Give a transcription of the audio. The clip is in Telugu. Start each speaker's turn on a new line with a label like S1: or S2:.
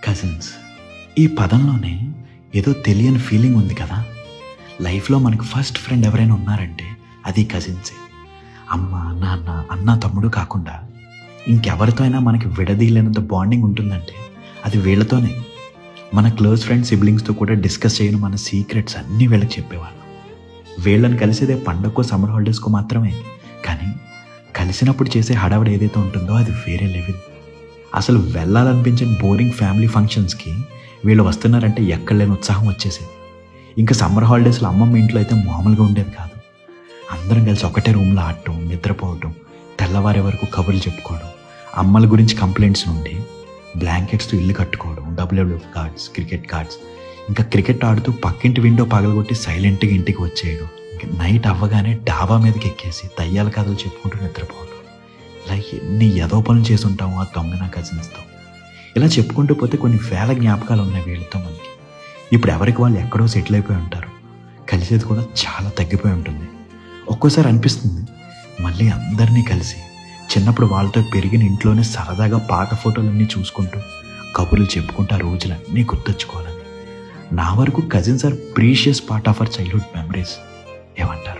S1: కజిన్స్. ఈ పదంలోనే ఏదో తెలియని ఫీలింగ్ ఉంది కదా. లైఫ్లో మనకు ఫస్ట్ ఫ్రెండ్ ఎవరైనా ఉన్నారంటే అది కజిన్సే. అమ్మ, నాన్న, అన్న, తమ్ముడు కాకుండా ఇంకెవరితో అయినా మనకి విడదీయలేనంత బాండింగ్ ఉంటుందంటే అది వీళ్ళతోనే. మన క్లోజ్ ఫ్రెండ్ సిబ్లింగ్స్తో కూడా డిస్కస్ చేయని మన సీక్రెట్స్ అన్నీ వీళ్ళకి చెప్పేవాళ్ళం. వీళ్ళని కలిసేదే పండగకో సమ్మర్ హాలిడేస్కో మాత్రమే. కానీ కలిసినప్పుడు చేసే హడావిడి ఏదైతే ఉంటుందో అది వేరే లెవెల్. అసలు వెళ్ళాలనిపించిన బోరింగ్ ఫ్యామిలీ ఫంక్షన్స్కి వీళ్ళు వస్తున్నారంటే ఎక్కడ లేని ఉత్సాహం వచ్చేసేది. ఇంకా సమ్మర్ హాలిడేస్లో అమ్మమ్మ ఇంట్లో అయితే మామూలుగా ఉండేది కాదు. అందరం కలిసి ఒకటే రూమ్లో ఆడటం, నిద్రపోవటం, తెల్లవారే వరకు కబుర్లు చెప్పుకోవడం, అమ్మల గురించి కంప్లైంట్స్ నుండి బ్లాంకెట్స్తో ఇల్లు కట్టుకోవడం, WWF కార్డ్స్, క్రికెట్ కార్డ్స్, ఇంకా క్రికెట్ ఆడుతూ పక్కింటి విండో పగలగొట్టి సైలెంట్గా ఇంటికి వచ్చేయడం. ఇంకా నైట్ అవ్వగానే డాబా మీదకి ఎక్కేసి దయ్యాల కథలు చెప్పుకుంటూ నిద్రపోవడం. ఇలా ఎన్ని ఎదో పనులు చేసి ఉంటాము ఆ దొంగన కజిన్స్తో. ఇలా చెప్పుకుంటూ పోతే కొన్ని వేల జ్ఞాపకాలు ఉన్నాయి వీళ్ళతో మనకి. ఇప్పుడు ఎవరికి వాళ్ళు ఎక్కడో సెటిల్ అయిపోయి ఉంటారు. కలిసేది కూడా చాలా తగ్గిపోయి ఉంటుంది. ఒక్కోసారి అనిపిస్తుంది మళ్ళీ అందరినీ కలిసి చిన్నప్పుడు వాళ్ళతో పెరిగిన ఇంట్లోనే సరదాగా పాత ఫోటోలన్నీ చూసుకుంటూ కబుర్లు చెప్పుకుంటూ ఆ రోజులన్నీ గుర్తొచ్చుకోవాలని. నా వరకు cousins are precious part of our childhood memories. ఏమంటారు?